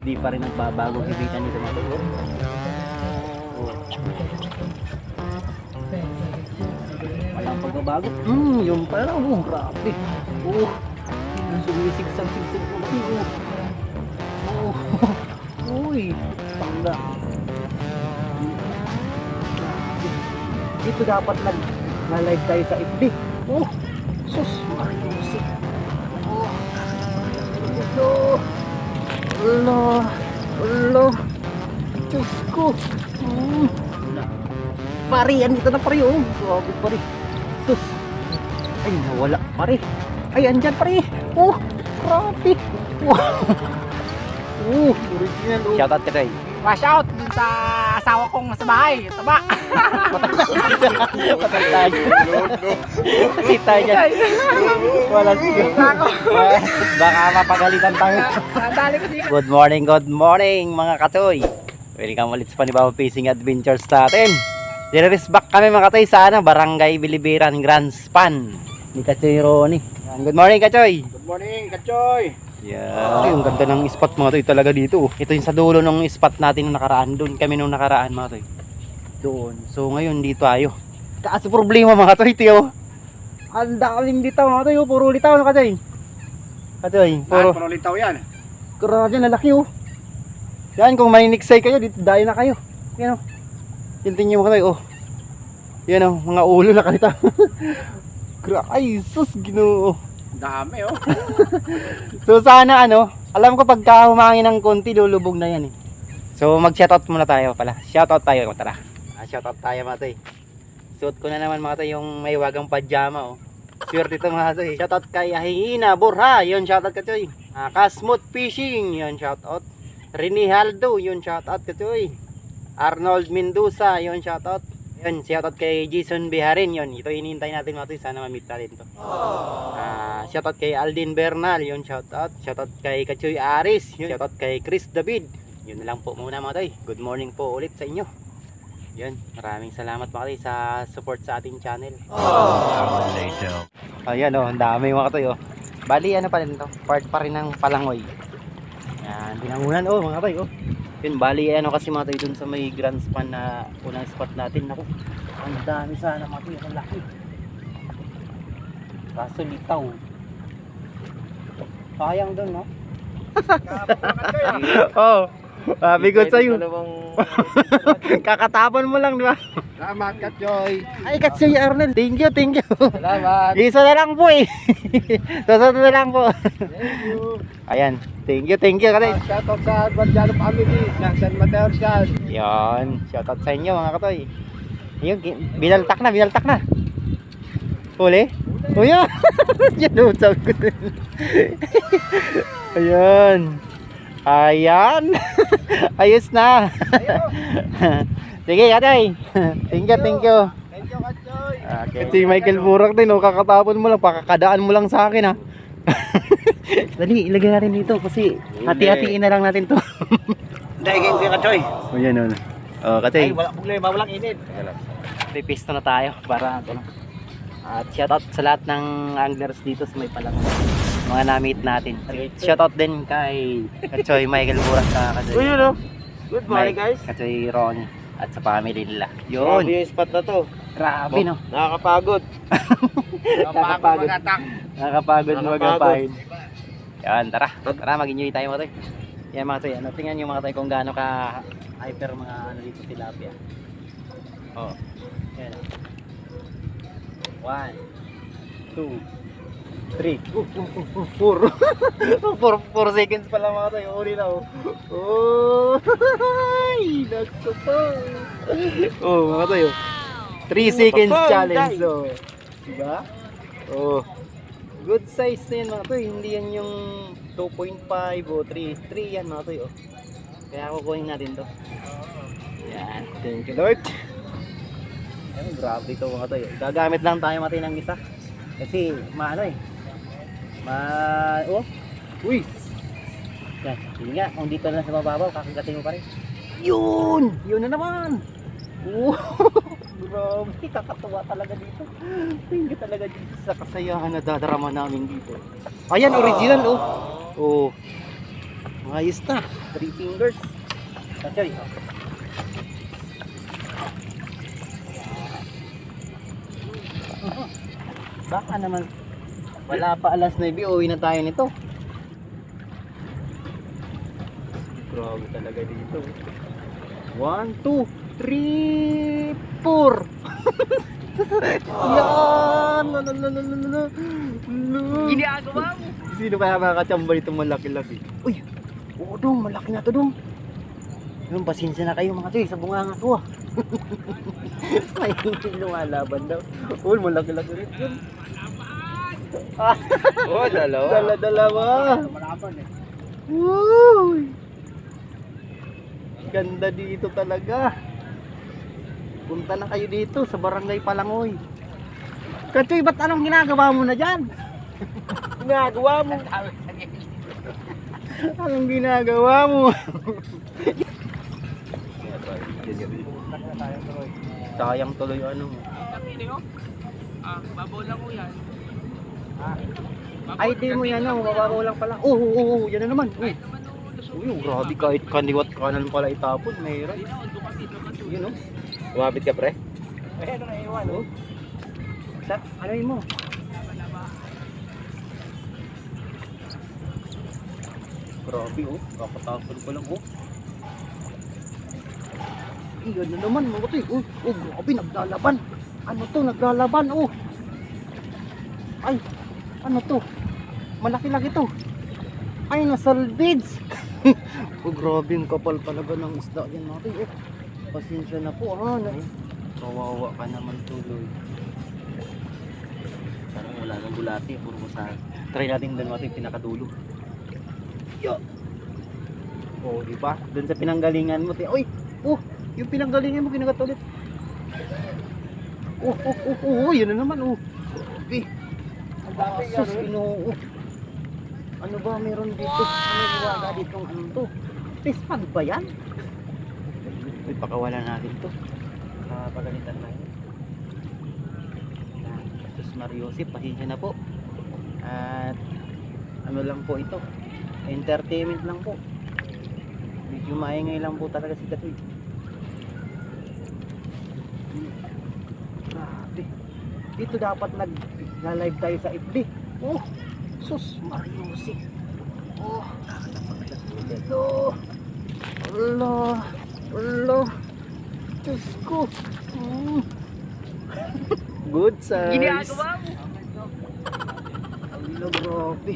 Di pa rin nagbabago hibitan nito mga tol. Walang pagbabago. Yung pala. Grabe. Sumisigsag-sigsag po. Uy, pangga. Dito dapat nag-live tayo sa FB. Sus, mariusik. Allah. Diyos ko. Pari, andito na pari. Grabe pari. Sus. Ay, nawala pari. Ay, andyan pari. Grabe. Original. Shoutout ka tayo. Wash out dun sa asawa kong nasa bahay. Taba. Patay tayo. Kita dyan. Wala siya. Baka mapagalitan tayo. Good morning mga katoy. Welcome ulit sa panibawang fishing adventures natin. Dire-res back kami mga katoy sa Barangay Bilibiran Grand Span ni Kachoy Ronnie. Good morning Kachoy. Good morning, Kachoy. Yeah. Yung ganda ng spot mga toy talaga dito. Ito yung sa dulo ng spot natin nung nakaraan. Doon kami nung nakaraan mga toy. Doon. So ngayon dito tayo. Kaso problema mga toy, tiyo. Ang daming litaw mga toy. Puro litaw na Kachoy. Kachoy, Puro litaw yan. Grabe, lalaki Yan, kung may niksay kayo, dito dahil na kayo. Yan Tintin nyo mga toy. Yan mga ulo na kalita. Ay, sus, Ginoo. Dami So sana alam ko pagka humangin ng konti lulubog na yan So mag-shoutout muna tayo pala. Shoutout tayo, tara. Shoutout tayo mga toy. Suot ko na naman mga toy yung may wagang pajama Swerte ito mga toy. Shoutout kay Ahina Borha, yun shoutout ka toy. Kasmooth Fishing, yun shoutout. Rene Haldo, yun shoutout ka toy. Arnold Mendoza, yun shoutout. Yun, shoutout kay Jason Biharin, yun. Ito hinihintay natin mga toy, sana ma-meet natin to. Shoutout kay Aldin Bernal, yun shoutout. Shoutout kay Kachoy Aris, yun. Shoutout kay Chris David. Yun na lang po muna mga toy. Good morning po ulit sa inyo. Yun, maraming salamat mga toy sa support sa ating channel. Ayan ang dami mga toy Bali pa rin to, part pa rin ng Palangoy. Yan, binangunan mga toy Yun, bali kasi mga toy dun sa may Grand Span na unang spot natin. Naku, ang dami sana mga toy, ang laki. Kaso litaw. Sayang dun, no? Sabi ko sa'yo. Kakatapon mo lang, di ba? Salamat, Kachoy. Ay, Kachoy Arnel. Thank you. Salamat. Isa na lang po Susunod na lang po. Thank you. Ayan. Thank you. Katay. Shoutout sa Advanjalo family ng San Mateo Rizal. Yan. Shoutout sa inyo mga katoy. Yung binaltak na. Huli? Yan. Yan. Ayan. Ayos na. Sige katoy. Thank you. Thank you, Kachoy. Okay. Si Michael Burak din kakatapon mo lang, pakakadaan mo lang sa akin Dali, ilagay natin dito kasi hati-hatiin na lang natin to. Dahil kayo, Kachoy. Yan Kachoy. Ay, walang problema, walang init. Pipisto na tayo para At shoutout sa lahat ng anglers dito sa may Palangoy. Mga na-meet natin. Shoutout din kay Kachoy Michael Burak ka Kachoy. Good morning, guys. Kachoy Ronnie at sa family nila. Yun. Yun. Yung spot na to. Grabe Nakakapagod. Nakakapagod magapahid. Yan, tara mag-enjoy tayo mga toy. Yan mga toy, tingnan nyo mga toy kung gaano ka hyper mga dito tilapia. Yan 1 2 3 4 seconds pa lang mga toy. Uli na ay nagso po. Mga toy 3 seconds challenge diba? Good size na yan mga toy, hindi yan yung 2.5 o 3 yan mga toy Kaya kukunin natin to. Yan, thank you Lord. Yan, grabe ito mga toy. Gagamit lang tayo mga toy ng isa. Kasi uy. Yan, hindi nga, kung dito na sa mababaw, kakagatin mo pa rin. Yun na naman. Grabe, kakatuwa talaga dito. Hindi talaga dito sa kasayahan na dadarama namin dito. Ayan, original Ayos na. 3 fingers. Katoy. Baka naman wala pa alas 9, uwi na tayo nito. Grabe talaga dito. 1, 2, 3, 4. Yan! Ginagawa mo. Sino kaya makakachamba nito malaki-laki? Uy! Oo dong, malaki na to dong. Yung pasensya na kayo mga choy, sa bunganga ko ah. May hindi lumalaban daw. Uy, malaki-laki rin yun. Oh, dalawa. Dala-dalawa. Malaban eh. Uy! Ganda dito talaga. Punta na kayo dito sa Barangay Palangoy. Kachoy, ba't anong ginagawa mo na dyan? Ginagawa mo? Anong ginagawa mo? Sayang tuloy ano. Babaw lang mo yan. Ay, di mo yan oh, mababaw lang pala. Oo, yan na naman. Uy, grabe kahit kaniwat kanan pala itapon, mayroon. Yun oh. Lumapit ka, pre. Ayun na iwan. Ano? Ano yun mo? Grabe oh, kakatapon ko lang oh. Yan na naman mga toy. Oh, grabe, naglalaban. Ano to, naglalaban oh. Ay, ano to? Malaki-laki to. Ay, nasalbids. Oh, grabe yung kapal talaga ng isda yan mga toy. Oh, pasensya na po ha. Kawawa ka naman tuloy. Parang wala nang bulati, puro masahe. Try natin doon natin pinakadulo. Yo. Oh, di ba? Doon sa pinanggalingan mo, uy. Oh, yung pinanggalingan mo kinagat ulit. Oh, yun na naman oh. Okay. Sus, Ginoo. Ano ba meron dito? Ano niwaga ditong ano to? Fish pond ba yan? Uy, pakawalan natin to. Pagalitan na yun. Sus Mariosip, pasensya na po. At ano lang po ito, entertainment lang po. Medyo maingay lang po talaga si Katoy. Grabe. Dito dapat nag-live tayo sa FB. Oh, sus Mariosip. Oh, ito. Allah. Diyos ko. Good size. Ginagawa mo. Hello, grabe.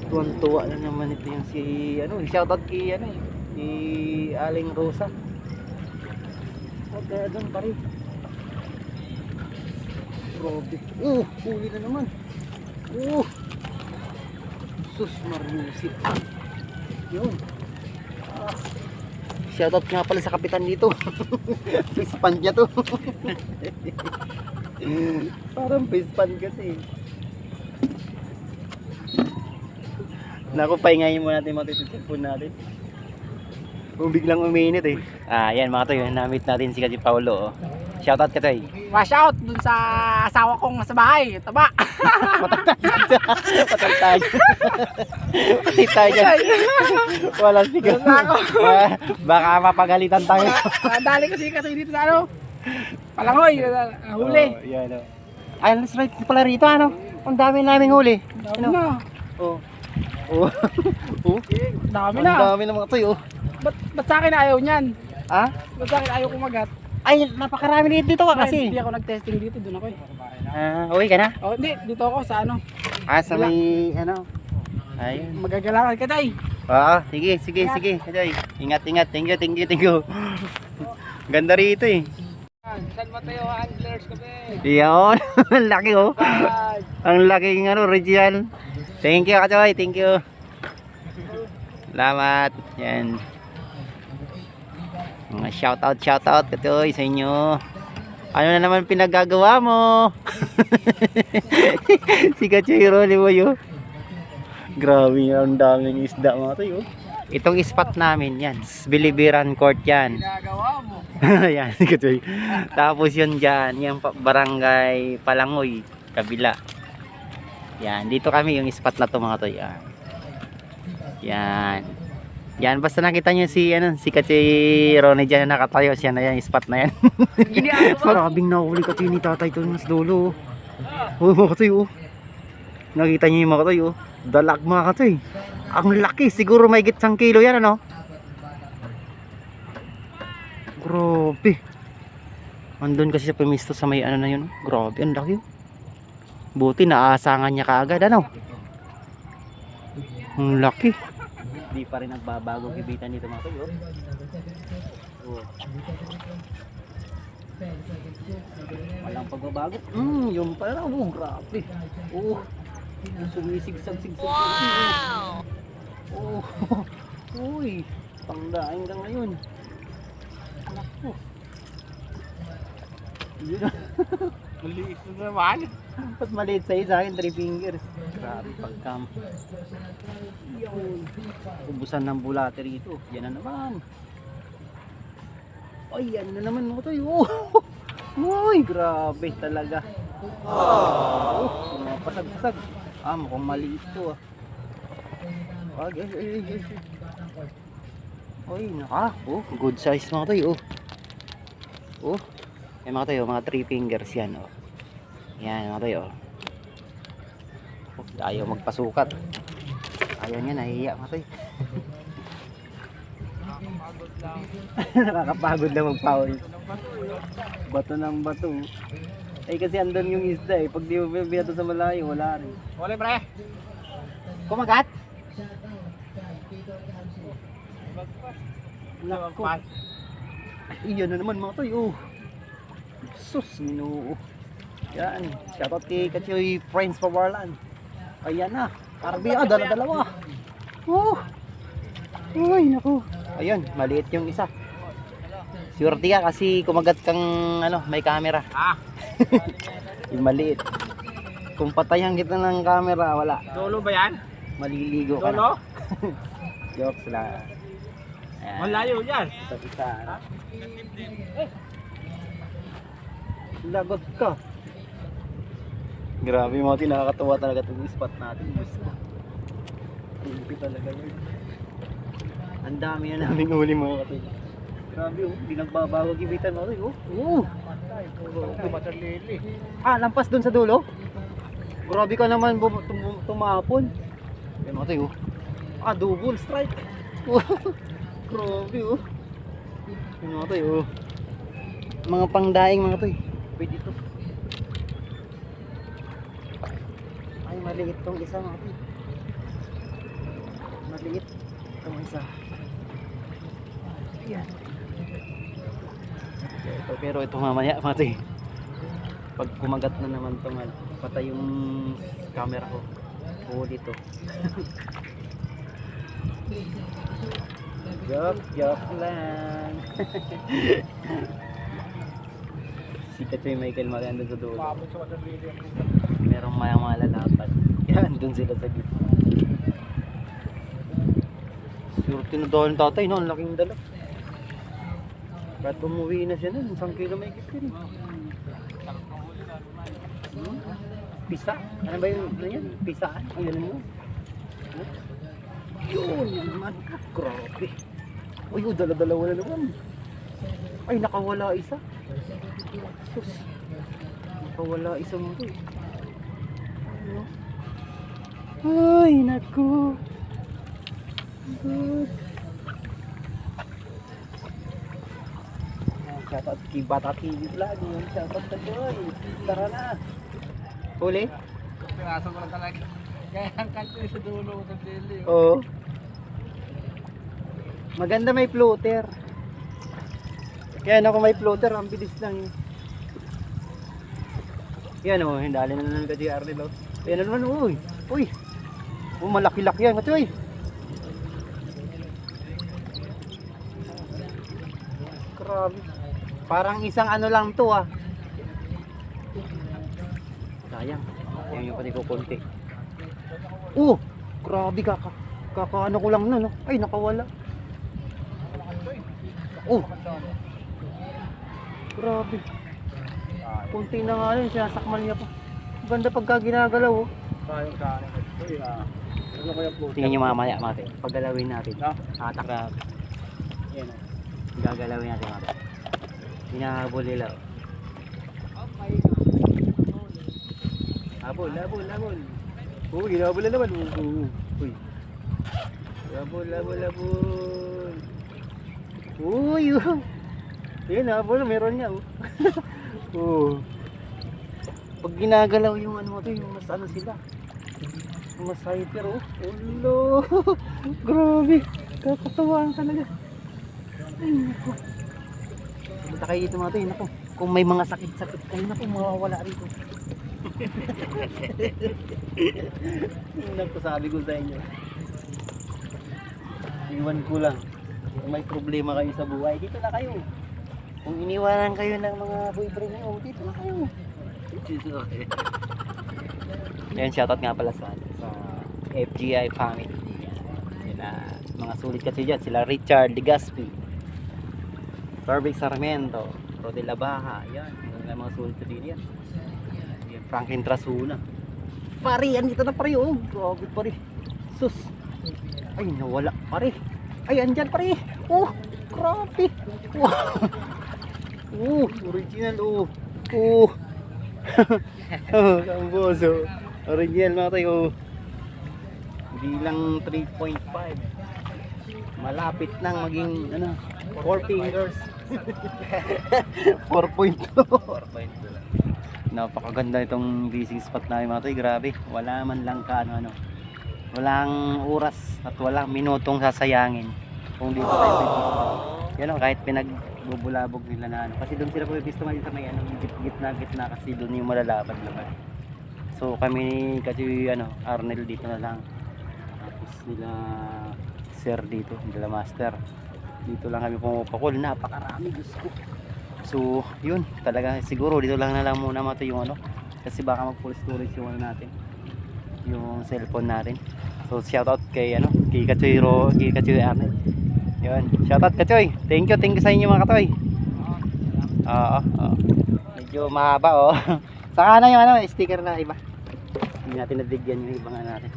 Tuwan-tuwa na naman ito yung si shoutout kay si Aling Rosa. Okay, doon pa rin. Grabe. Huli na naman. Sus Mariusip. Yun. Shoutout nga pala sa kapitan dito. Fish pond niya to. Parang fish pond kasi. Naku, pahingayin muna natin mga titipon natin. Kung biglang uminit eh. Yan mga toy, na-meet natin si Kasi Paulo. Oh. Shoutout ka toy. Wash out dun sa asawa kong nasa bahay. Taba. Patay tayo. Patay tayo dyan. Wala sigaw. Baka mapagalitan tayo. Dali kasi dito sa ano. Palangoy. Huli. Oh, yan o. Ay, let's right pala rito ano. Ang dami naming huli. Dami na. Oh. Dami Ang na. dami ng mga toy oh. Ba't sa akin ayaw niyan? Ha? Ba't sa akin ayaw kumagat? Ay, napakarami dito ka kasi. Hindi ako nag-testing dito. Doon ako eh. Uwi ka na? Oh, hindi. Dito ako sa ano. Sa may ano. Ayun. Magagalangan ka tayo. Sige. Ajoy. Ingat. Thank you. Ganda rito eh. San Mateo Anglers kami. Yan. Ang laki oh. Ang laking original. Thank you, Kachoy. Thank you. Salamat. Yan. Mga shoutout Kachoy sa inyo. Ano na naman pinagagawa mo? Si Kachoy Rolly mo yun. Grabe, ang daming isda mga tayo. Itong spot namin yan, Bilibiran Court yan. Ginagawa mo. Yan, Kachoy. Tapos yun dyan, yung Barangay Palangoy, kabila. Yan, dito kami yung spot na to mga toy. Yan. Yan, basta nakita nyo si, si Ronnie dyan na nakatayo. Siya na yan, yung spot na yan. Marabing nahuli kasi ni tatay to mas dulo. Oh, mga katoy, oh. Nakita nyo yung mga katoy, oh. Dalag mga katoy. Ang laki, siguro may 1 kilo yan, ano? Grabe. Andun kasi sa pemisto sa may ano na yun. Grabe, ang laki. Buti naasangan niya kaagad, ano? Ang laki. Di pa rin nagbabagong kibitan dito mga kayo. Oh. Walang pagbabago. Yung pala. Oh, grabe. Oh. Sumisigsag-sigsag. Wow! Oh. Uy. Pangdaing lang ngayon. Anak ko. Yun na. Maliit na naman. Ba't maliit sa'yo sa akin? 3 fingers. Grabe pagkam. Yun. Ubusan ng bulate rito. Yan na naman. Ay, yan na naman mo tayo. Oh. Uy, grabe talaga. Oh, pasag-pasag. Mukhang maliit to. Ay. Uy, naka. Oh, good size mga tayo. Oh. Ay mga tayo, mga 3 fingers yan. Oh. Yan mga tayo. Oh, ayaw magpasukat. Ayaw niya, nahihiya mga tayo. Nakakapagod lang magpawal. Bato ng bato. Ay kasi andun yung isda eh. Pag di mo biyato sa malayo, wala rin. Wala pre. Kumagat? Nako. Iyan na naman mga tayo. Sus, minuo. Yan. Shoutout kay Kachoy Friends Pawarlan. Ayan na. Karbiya, dala-dalawa. Oh. Uy, naku. Ayun, maliit yung isa. Swerte ka kasi kumagat kang may camera. Yung maliit. Kung patayan kita ng camera, wala. Dolo ba yan? Maliligo ka Dolo? na. Jokes lang. Ayan. Malayo yan. Isa. Lagot ka. Grabe mo, nakakatawa talaga itong spot natin. Hindi talaga yun. Ang dami na namin uli mga katoy. Grabe oh, hindi nagbabago gibitan mo katoy. Oh. Lampas dun sa dulo? Grabe ka naman tumapon. Yan mga katoy oh. Double strike. Grabe oh. Yan mga katoy oh. Mga pangdaing mga katoy. Pwede ito. Ay maliit tong isa mga katoy. Maliit itong isa. Yan. Pero ito mamaya mati. Pag kumagat na naman ito patay yung camera ko. Huli ito. Joke lang. Si Kachoy Michael maganda sa dulo. Merong mga lalapan. Yan, dun sila sa gitna. Sure tinadahan tatay no, ang laking dala. Kahit umuwi na siya nun, 1 kilo may kit yun. Pisa? Ano ba yung yan? Pisaan? Ang yan mo? Yun, yan naman. Grabe. Uy, dala-dalawa na naman. Ay, nakawala isa. Sus. Nakawala isa mo to. Ay, naku. Good. Shoutout kay Bata TV Vlog. Shoutout ka doon. Tara na. Huli? Piraso mo lang talaga. Kaya ang kanto sa dulo sa dili. Oo. Maganda may floater. Kaya kung may floater, ang bilis lang yun. Yan o, hindali na naman ka JR nila. Yan na naman, uy. Uy. Malaki-laki yan, katoy. Grabe. Parang isang lang to ah. Sayang. Yan yung pati ko konti. Grabe kakaano ko lang nun. Ay, nakawala. Grabe. Konti na nga yun, sinasakmal niya pa. Ganda pagka ginagalaw oh. Sayang sa akin. Ano ko yung floater? Tingnan nyo mamaya mga tayo. Paggalawin natin. No? Hatak na. Yan o. Gagalawin natin mga tayo. Hinahabol nila. Habol, habol, habol. Uy, hinabol na naman. Uy. Habol, habol, habol. Uy, yun, habol. Meron niya. Pag ginagalaw yung ano mo to, yung mas ano sila. Yung mas hyper, Ulo. Grabe. Kakatawaan talaga. Ay, naku. Punta kayo dito mga to, naku. Kung may mga sakit-sakit kayo, naku, mawawala rito. Tingnan ko, sabi ko sa inyo. Iwan ko lang. Kung may problema kayo sa buhay, dito na kayo. Kung iniwanan kayo ng mga boyfriend nyo, dito na kayo. Yan, shoutout nga pala sa FGI family. Sila, mga sulit kasi dyan. Sila Richard Legaspi, Perfect Sarmiento, Rodel Labaha. Yan, mga sulit sa din yan. Yan, Franklin Trasuna. Pare, yan dito na pare. Grabe pare. Sus. Ay, nawala pare. Ay, andyan pare. Grabe. Original. Kamboso. Original mga tayo. Hindi lang 3.5. Malapit nang maging 4 fingers. 4.2. 4.2 lang. Napakaganda itong fishing spot namin mga tayo. Grabe. Wala man lang walang oras at walang minutong sasayangin kung dito tayo pipis. Yan o, kahit pinagbubulabog nila na kasi doon sila pipis tumayo sa may gitna kasi doon yung malalapad naman. So kami kasi Arnel dito na lang, tapos nila sir dito, nila master dito lang kami pumupakol. Napakarami, Diyos ko. So yun talaga, siguro dito lang na lang muna mato yung kasi baka mag full storage yung natin, yung cellphone natin. So shoutout kay kay Kachoy Arnel. Yun, shoutout Kachoy. Thank you sa inyo mga katoy. Medyo mahaba Saka na yung sticker na iba. Hindi natin nabigyan yung ibang natin.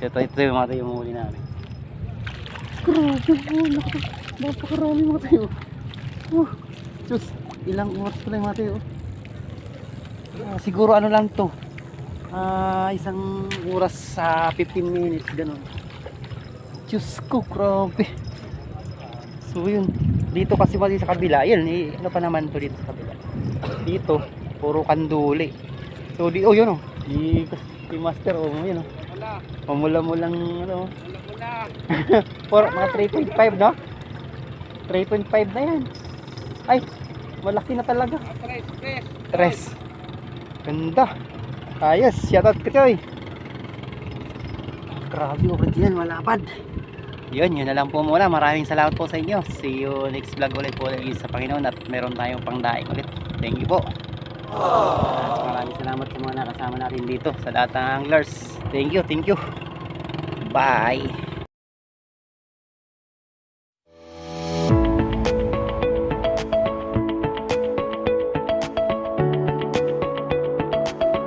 So ito yung mga tayo yung huli namin. Grabe, napakarami mga tayo. Diyos, ilang oras pala yung mga tayo. Siguro lang to. Isang oras sa 15 minutes ganun. Diyos ko, grabe. So yun, dito kasi mali sa kabila, yan ano pa naman to dito sa kabila. Dito, puro kanduli. So di yun si master yun mamula-mulang for mga 3.5 no? 3.5 na yan. Ay, malaki na talaga. 3. Ganda. Ayos, shoutout ka Choy. Grabe, original, malapad. Yun na lang po muna. Maraming salamat po sa inyo. See you next vlog ulit po sa Panginoon at meron tayong pangdaing ulit. Thank you po. Maraming salamat sa mga nakasama natin dito sa lahat ng anglers. Thank you. Bye.